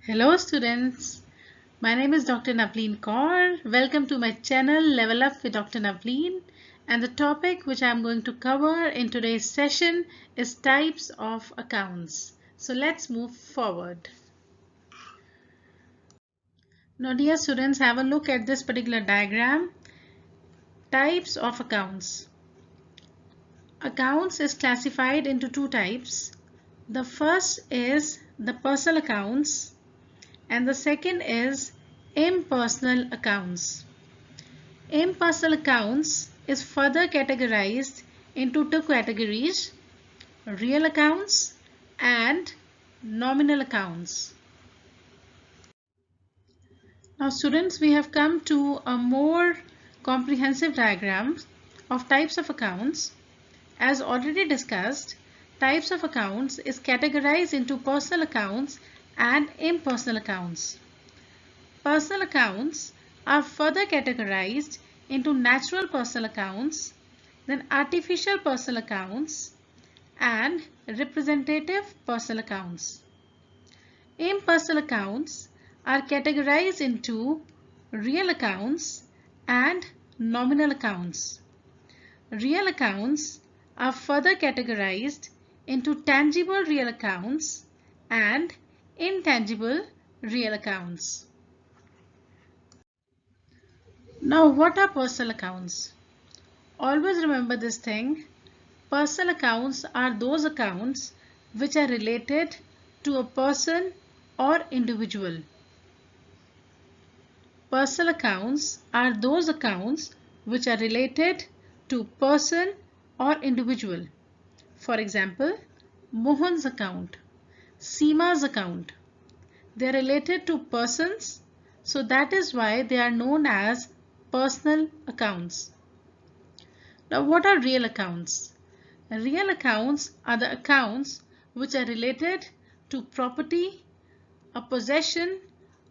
Hello students, my name is Dr. Navleen Kaur. Welcome to my channel Level Up with Dr. Navleen, and the topic which I am going to cover in today's session is types of accounts. So let's move forward. Now dear students, have a look at this particular diagram. Types of accounts. Accounts is classified into two types. The first is the personal accounts and the second is impersonal accounts. Impersonal accounts is further categorized into two categories, real accounts and nominal accounts. Now students, we have come to a more comprehensive diagram of types of accounts. As already discussed, types of accounts is categorized into personal accounts and impersonal accounts. Personal accounts are further categorized into natural personal accounts, then artificial personal accounts, and representative personal accounts. Impersonal accounts are categorized into real accounts and nominal accounts. Real accounts are further categorized into tangible real accounts and intangible real accounts. Now, what are personal accounts? Always remember this thing. Personal accounts are those accounts which are related to a person or individual. Personal accounts are those accounts which are related to person or individual. For example, Mohan's account, Seema's account. They are related to persons, so that is why they are known as personal accounts. Now, what are real accounts? Real accounts are the accounts which are related to property, a possession,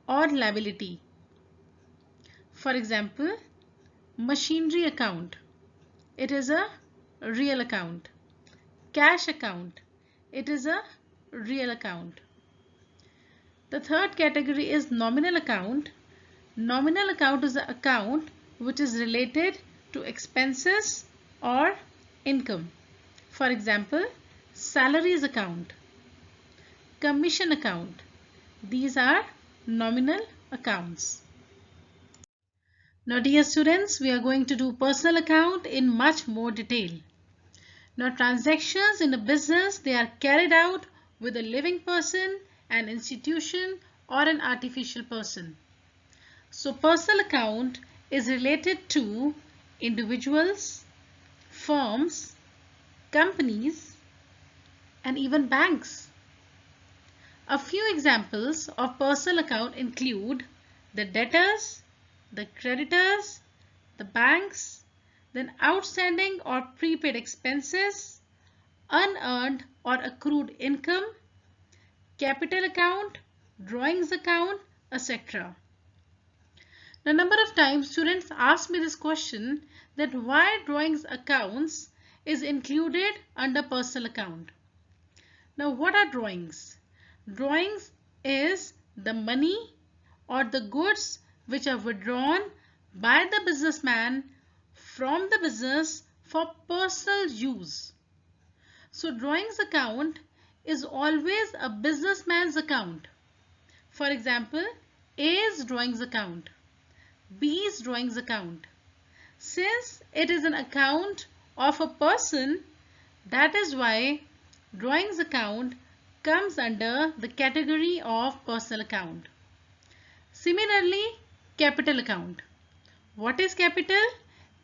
or liability. For example, machinery account. It is a real account. Cash account. It is a real account. The third category is nominal account. Nominal account is the account which is related to expenses or income. For example, salaries account, commission account. These are nominal accounts. Now dear students, we are going to do personal account in much more detail. Now transactions in a business, they are carried out with a living person, an institution or an artificial person. So personal account is related to individuals, firms, companies and even banks. A few examples of personal account include the debtors, the creditors, the banks, then outstanding or prepaid expenses, unearned or accrued income, capital account, drawings account, etc. A number of times students ask me this question that why drawings accounts is included under personal account. Now what are drawings? Drawings is the money or the goods which are withdrawn by the businessman from the business for personal use. So drawings account is always a businessman's account. For example, A's drawings account, B's drawings account. Since it is an account of a person, that is why drawings account comes under the category of personal account. Similarly, capital account. What is capital?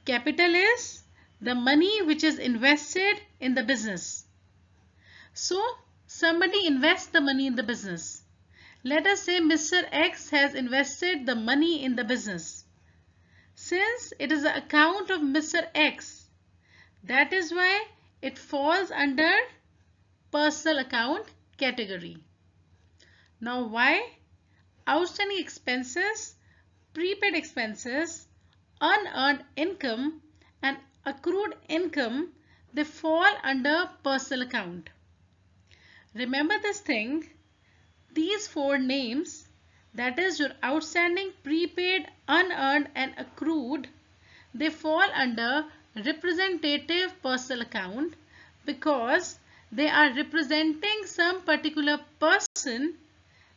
Capital is the money which is invested in the business. So, somebody invests the money in the business. Let us say Mr. X has invested the money in the business. Since it is the account of Mr. X, that is why it falls under personal account category. Now why? Outstanding expenses, prepaid expenses, unearned income and accrued income, they fall under personal account. Remember this thing, these four names, that is your outstanding, prepaid, unearned and accrued, they fall under representative personal account because they are representing some particular person.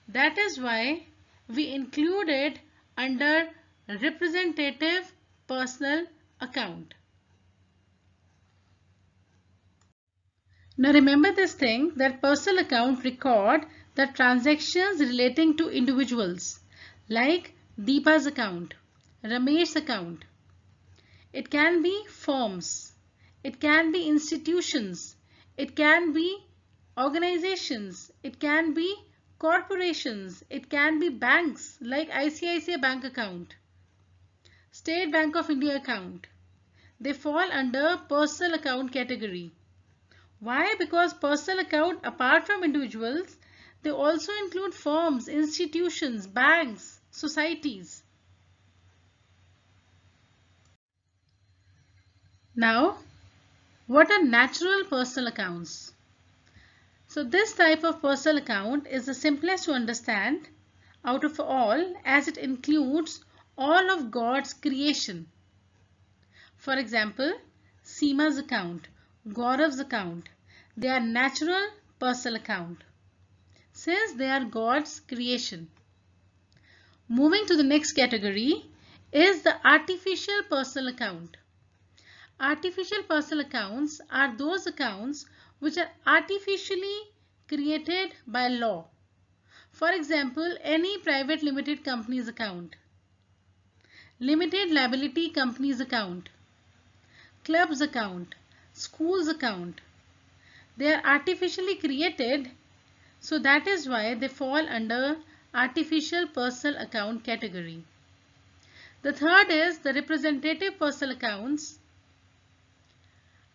That is why we included under representative personal account. Now remember this thing, that personal account record the transactions relating to individuals like Deepa's account, Ramesh's account. It can be firms, it can be institutions, it can be organizations, it can be corporations, it can be banks like ICICI Bank account, State Bank of India account. They fall under personal account category. Why? Because personal account, apart from individuals, they also include firms, institutions, banks, societies. Now, what are natural personal accounts? So this type of personal account is the simplest to understand out of all, as it includes all of God's creation. For example, Seema's account, Gaurav's account, they are natural personal account since they are God's creation. Moving to the next category is the artificial personal account. Artificial personal accounts are those accounts which are artificially created by law. For example, any private limited company's account, limited liability company's account, club's account, school's account. They are artificially created, so that is why they fall under artificial personal account category. The third is the representative personal accounts.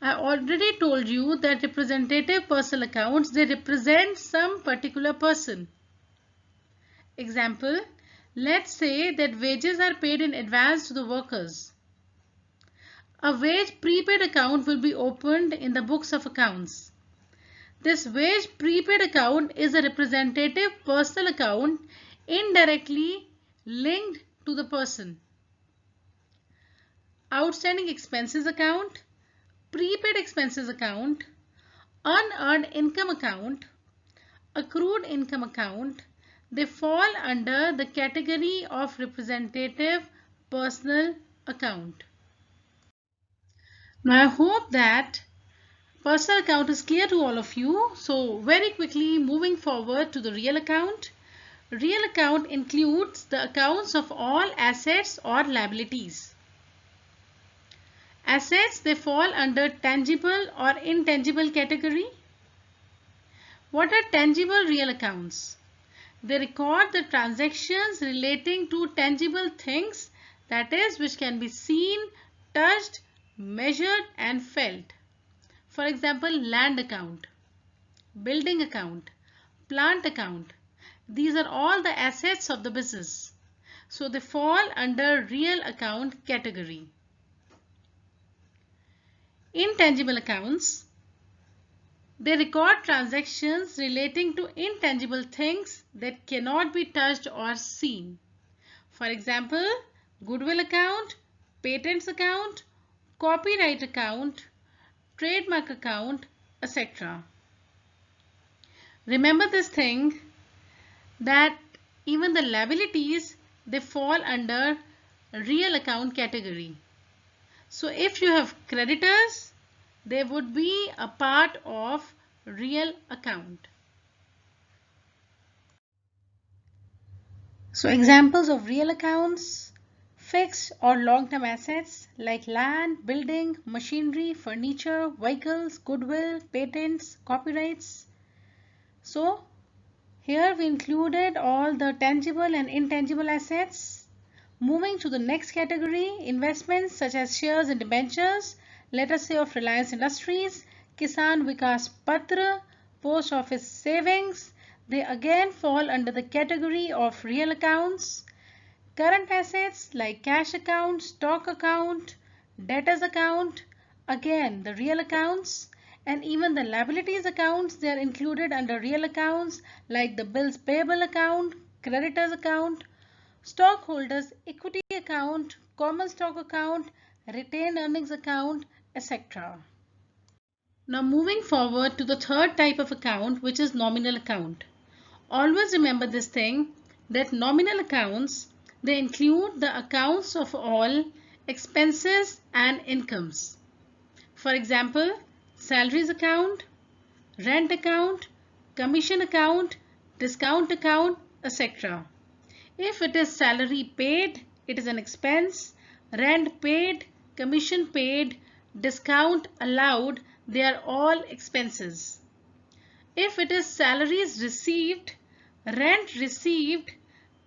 I already told you that representative personal accounts, they represent some particular person. Example, let's say that wages are paid in advance to the workers. A wage prepaid account will be opened in the books of accounts. This wage prepaid account is a representative personal account indirectly linked to the person. Outstanding expenses account, prepaid expenses account, unearned income account, accrued income account, they fall under the category of representative personal account. Now I hope that personal account is clear to all of you. So very quickly moving forward to the real account. Real account includes the accounts of all assets or liabilities. Assets, they fall under tangible or intangible category. What are tangible real accounts? They record the transactions relating to tangible things, that is, which can be seen, touched, measured and felt. For example, land account, building account, plant account. These are all the assets of the business. So they fall under real account category. Intangible accounts, they record transactions relating to intangible things that cannot be touched or seen. For example, goodwill account, patents account, copyright account, trademark account, etc. Remember this thing, that even the liabilities, they fall under real account category. So if you have creditors, they would be a part of real account. So examples of real accounts: fixed or long-term assets like land, building, machinery, furniture, vehicles, goodwill, patents, copyrights. So here we included all the tangible and intangible assets. Moving to the next category, investments such as shares and debentures, let us say of Reliance Industries, Kisan Vikas Patra, Post Office savings, they again fall under the category of real accounts. Current assets like cash account, stock account, debtors account, again the real accounts. And even the liabilities accounts, they are included under real accounts like the bills payable account, creditors account, stockholders equity account, common stock account, retained earnings account, etc. Now moving forward to the third type of account, which is nominal account. Always remember this thing, that nominal accounts, they include the accounts of all expenses and incomes. For example, salaries account, rent account, commission account, discount account, etc. If it is salary paid, it is an expense, rent paid, commission paid, discount allowed, they are all expenses. If it is salaries received, rent received,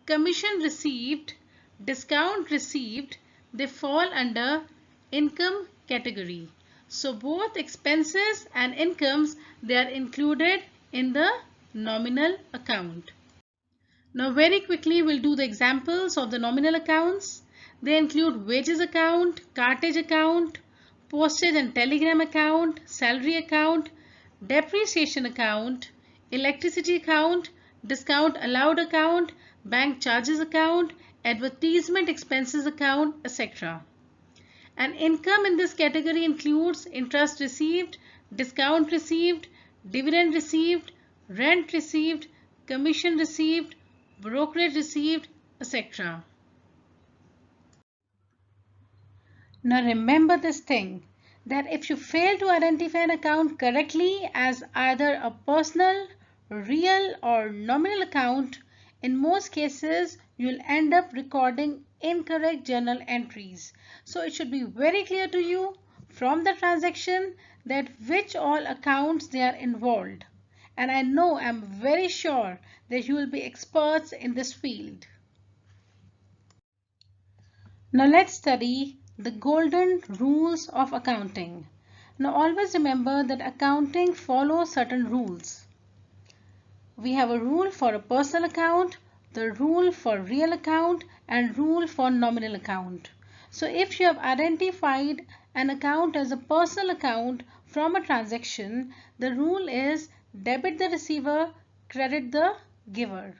commission received, discount received, they fall under income category. So both expenses and incomes, they are included in the nominal account. Now very quickly we'll do the examples of the nominal accounts. They include wages account, cartage account, postage and telegram account, salary account, depreciation account, electricity account, discount allowed account, bank charges account, advertisement expenses account, etc. And income in this category includes interest received, discount received, dividend received, rent received, commission received, brokerage received, etc. Now remember this thing, that if you fail to identify an account correctly as either a personal, real or nominal account, in most cases you'll end up recording incorrect journal entries. So it should be very clear to you from the transaction that which all accounts they are involved. And I'm very sure that you will be experts in this field. Now let's study the golden rules of accounting. Now always remember that accounting follows certain rules. We have a rule for a personal account, the rule for real account, and rule for nominal account. So if you have identified an account as a personal account from a transaction, the rule is debit the receiver, credit the giver.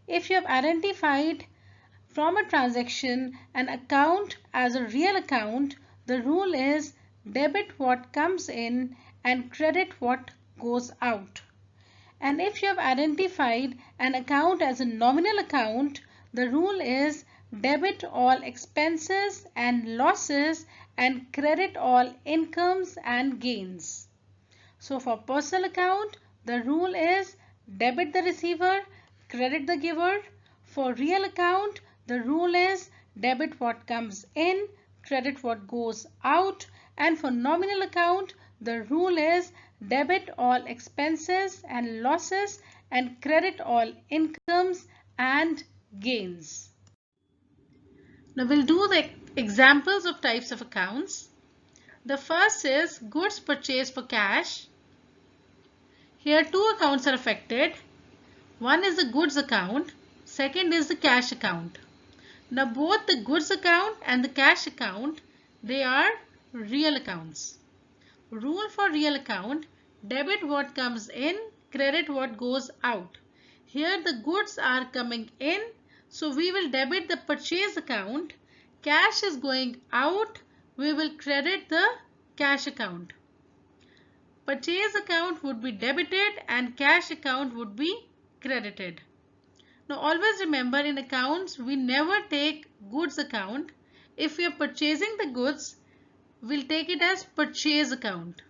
If you have identified from a transaction an account as a real account, the rule is debit what comes in and credit what goes out. And if you have identified an account as a nominal account, the rule is debit all expenses and losses and credit all incomes and gains. So for personal account, the rule is debit the receiver, credit the giver. For real account, the rule is debit what comes in, credit what goes out. And for nominal account, the rule is debit all expenses and losses and credit all incomes and gains. Now we'll do the examples of types of accounts. The first is goods purchased for cash. Here two accounts are affected. One is the goods account, second is the cash account. Now both the goods account and the cash account, they are real accounts. Rule for real account, debit what comes in, credit what goes out. Here the goods are coming in, so we will debit the purchase account. Cash is going out, we will credit the cash account. Purchase account would be debited and cash account would be credited. Now always remember, in accounts we never take goods account. If we are purchasing the goods, we'll take it as purchase account.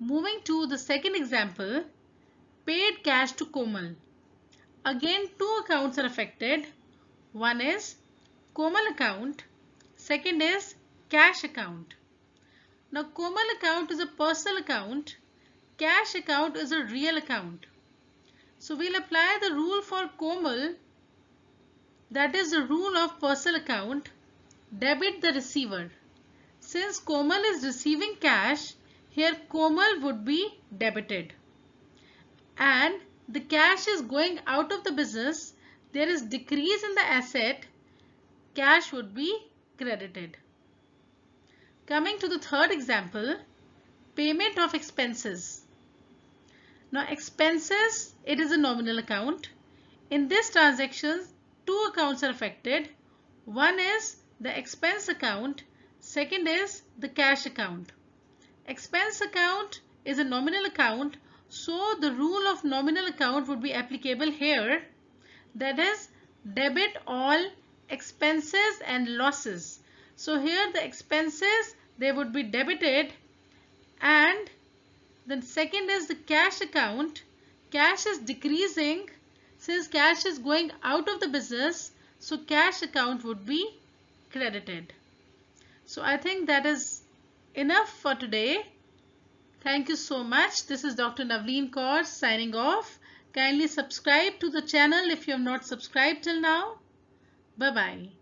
Moving to the second example, paid cash to Komal. Again two accounts are affected. One is Komal account, second is cash account. Now Komal account is a personal account, cash account is a real account. So we'll apply the rule for Komal, that is the rule of personal account, debit the receiver. Since Komal is receiving cash, here Komal would be debited. And the cash is going out of the business, there is decrease in the asset, cash would be credited. Coming to the third example, payment of expenses. Now expenses, it is a nominal account. In this transaction, two accounts are affected. One is the expense account, second is the cash account. Expense account is a nominal account, so the rule of nominal account would be applicable here. That is, debit all expenses and losses. So here the expenses, they would be debited, and then second is the cash account. Cash is decreasing since cash is going out of the business, so cash account would be credited. So I think that is enough for today. Thank you so much. This is Dr. Navleen Kaur signing off. Kindly subscribe to the channel if you have not subscribed till now. Bye-bye.